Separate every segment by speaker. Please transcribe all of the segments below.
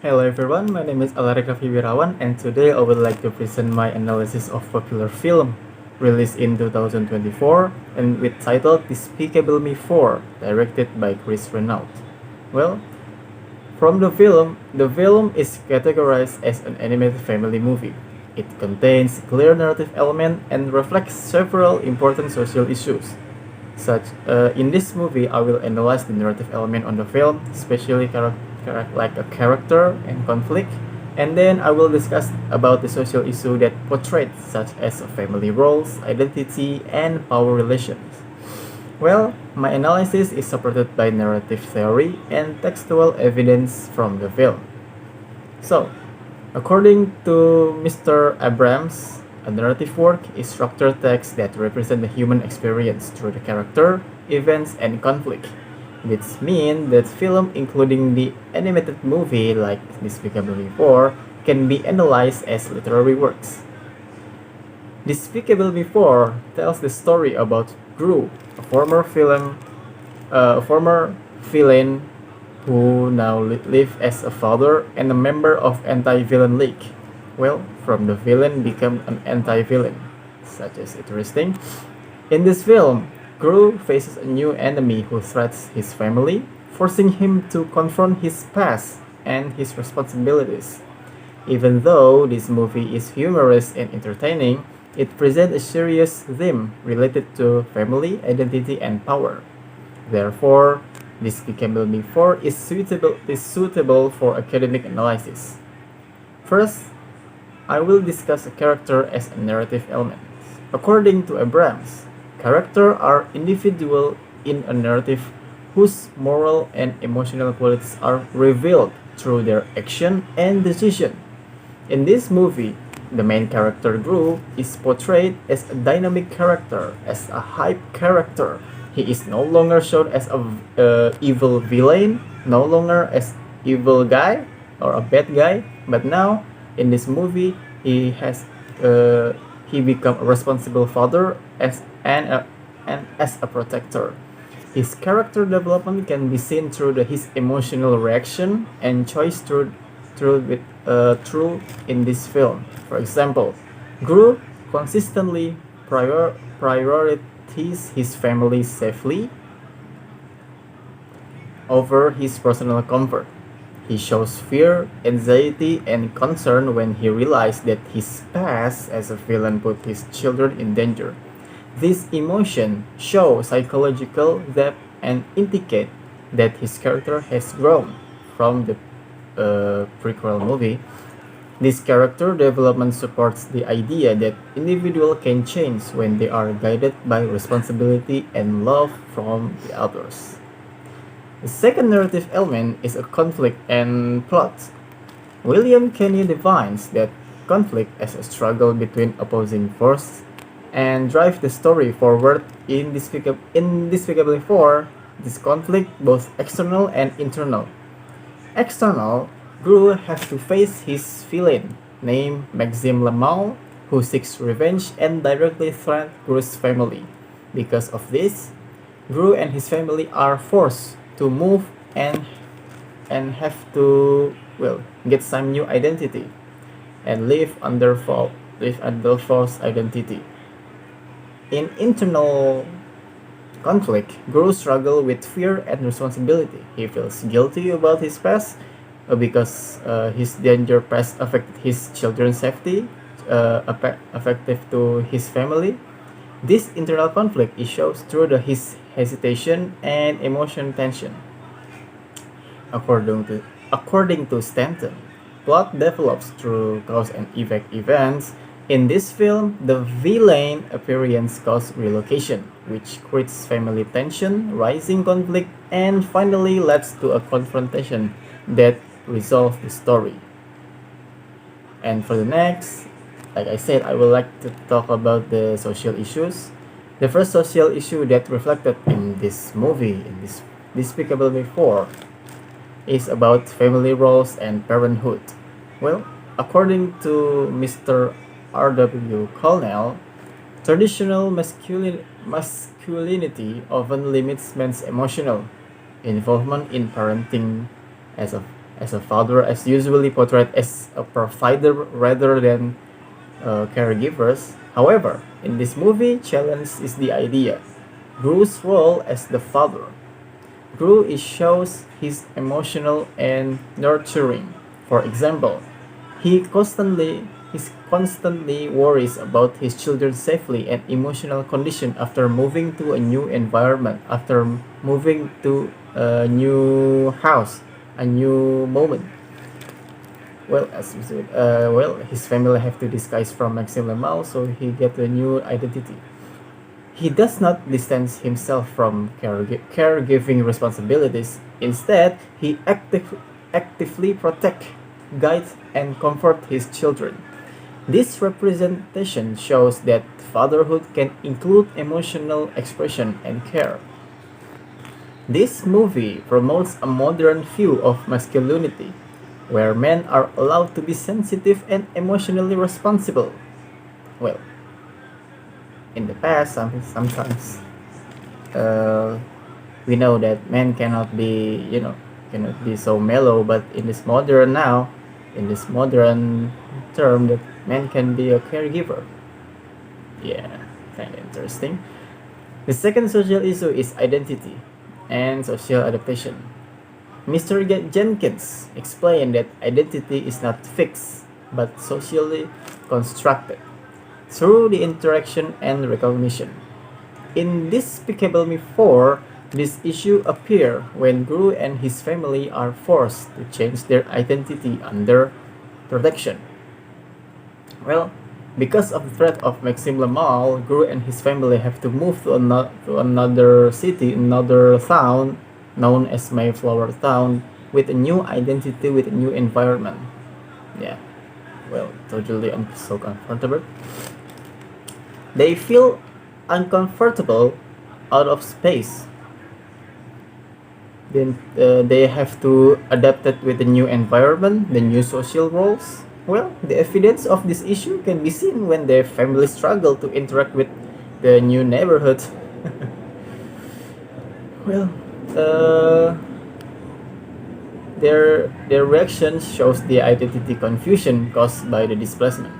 Speaker 1: Hello everyone, my name is Alaric Raffi Wirawan and today I would like to present my analysis of popular film released in 2024 and with title Despicable Me 4, directed by Chris Renaud. Well, from the film is categorized as an animated family movie. It contains clear narrative element and reflects several important social issues. In this movie, I will analyze the narrative element on the film, especially like a character and conflict, and then I will discuss about the social issue that portrayed, such as family roles, identity, and power relations. Well, my analysis is supported by narrative theory and textual evidence from the film. So, according to Mr. Abrams, a narrative work is structured text that represent the human experience through the character, events, and conflict, which mean that film, including the animated movie like Despicable Me 4, can be analyzed as literary works. Despicable Me 4 tells the story about Gru, a former villain who now live as a father and a member of anti-villain league. Well, from the villain become an anti-villain. Such as interesting. In this film, Gru faces a new enemy who threatens his family, forcing him to confront his past and his responsibilities. Even though this movie is humorous and entertaining, it presents a serious theme related to family, identity, and power. Therefore, Despicable Me 4 is suitable for academic analysis. First, I will discuss a character as a narrative element. According to Abrams, characters are individual in a narrative whose moral and emotional qualities are revealed through their action and decision. In this movie, the main character Gru is portrayed as a dynamic character, as a hype character. He is no longer shown as a evil villain, no longer as evil guy or a bad guy, but now in this movie he become a responsible father and as a protector. His character development can be seen through his emotional reaction and choice through in this film. For example, Gru consistently prioritizes his family safely over his personal comfort. He shows fear, anxiety, and concern when he realizes that his past as a villain put his children in danger. These emotions show psychological depth and indicate that his character has grown from the prequel movie. This character development supports the idea that individuals can change when they are guided by responsibility and love from the others. The second narrative element is a conflict and plot. William Kenny defines that conflict as a struggle between opposing forces and drive the story forward in Despicable 4. This conflict both external and internal. External, Gru has to face his villain, named Maxime Lamal, who seeks revenge and directly threatens Gru's family. Because of this, Gru and his family are forced to move and have to get some new identity and live under false identity. In internal conflict, Gru struggles with fear and responsibility. He feels guilty about his past because his danger past affected his children's safety, affected to his family. This internal conflict is shows through his hesitation and emotion tension. According to Stanton, plot develops through cause and effect events. In this film, the villain appearance causes relocation, which creates family tension, rising conflict, and finally leads to a confrontation that resolves the story. And for the next, like I said, I would like to talk about the social issues. The first social issue that reflected in this movie, in this Despicable Me 4, is about family roles and parenthood. Well, according to Mr. R.W. Colnell, traditional masculinity often limits men's emotional involvement in parenting as as a father is usually portrayed as a provider rather than caregivers. However, in this movie, challenge is the idea. Gru's role as the father. Gru is shows his emotional and nurturing. For example, he constantly worries about his children's safety and emotional condition after moving to a new environment, after moving to a new house, a new moment. Well, as we said, his family have to disguise from Maxime Lamal, so he get a new identity. He does not distance himself from caregiving responsibilities. Instead, he actively protect, guide, and comfort his children. This representation shows that fatherhood can include emotional expression and care. This movie promotes a modern view of masculinity, where men are allowed to be sensitive and emotionally responsible. Well, in the past, sometimes uh, we know that men cannot be, cannot be so mellow, but in this modern term, that men can be a caregiver. Yeah, kind of interesting. The second social issue is identity and social adaptation. Mr. Jenkins explained that identity is not fixed but socially constructed through the interaction and recognition. In Despicable Me 4, this issue appears when Gru and his family are forced to change their identity under protection. Well, because of the threat of Maxime Lamal, Gru and his family have to move to another city, another town known as Mayflower Town, with a new identity, with a new environment. Yeah, well, totally so comfortable. They feel uncomfortable out of space. Then they have to adapt it with the new environment, the new social roles. Well, the evidence of this issue can be seen when their family struggle to interact with the new neighborhood. Well, their reaction shows the identity confusion caused by the displacement.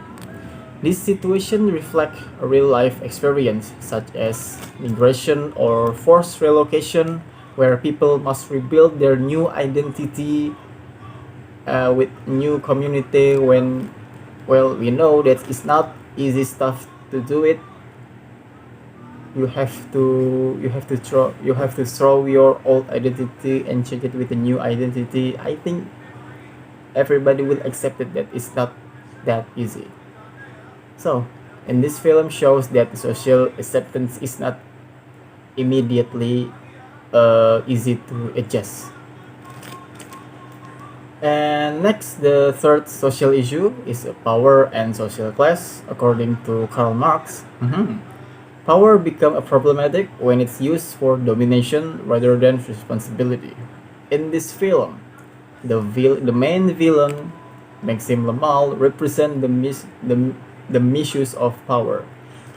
Speaker 1: This situation reflects a real-life experience such as migration or forced relocation, where people must rebuild their new identity with new community. When, well, we know that it's not easy stuff to do it. You have to throw your old identity and change it with a new identity. I think everybody will accept it that it's not that easy. So, and this film shows that social acceptance is not immediately easy to adjust. And next, the third social issue is power and social class. According to Karl Marx, power becomes problematic when it's used for domination rather than responsibility. In this film, the main villain, Maxime Lamal, represents the misuse of power.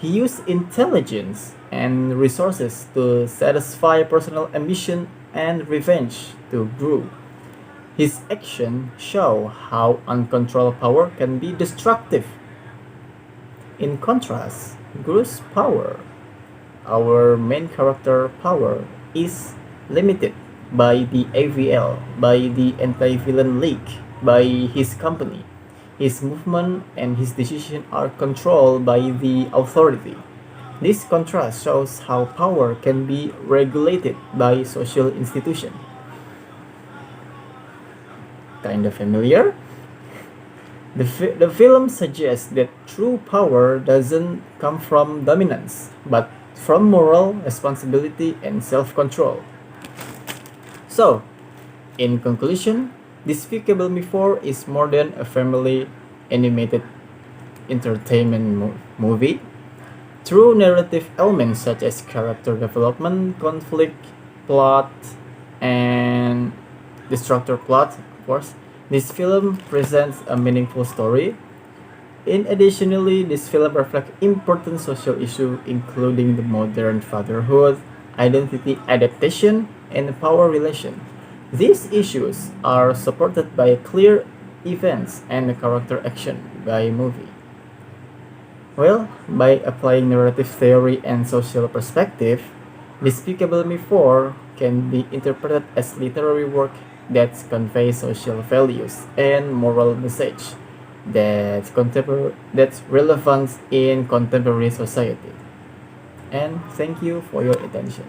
Speaker 1: He used intelligence and resources to satisfy personal ambition and revenge to Gru. His actions show how uncontrolled power can be destructive. In contrast, Gru's power, our main character power, is limited by the AVL, by the Anti-Villain League, by his company. His movement and his decision are controlled by the authority. This contrast shows how power can be regulated by social institutions. Kinda familiar? The film suggests that true power doesn't come from dominance, but from moral responsibility and self-control. So, in conclusion, Despicable Me 4 is more than a family animated entertainment movie. Through narrative elements such as character development, conflict, plot, and destructor plot, of course, this film presents a meaningful story. Additionally, this film reflects important social issues including the modern fatherhood, identity adaptation, and power relation. These issues are supported by clear events and character action by movie. Well, by applying narrative theory and social perspective, Despicable Me 4 can be interpreted as literary work that conveys social values and moral message that's relevant in contemporary society. And thank you for your attention.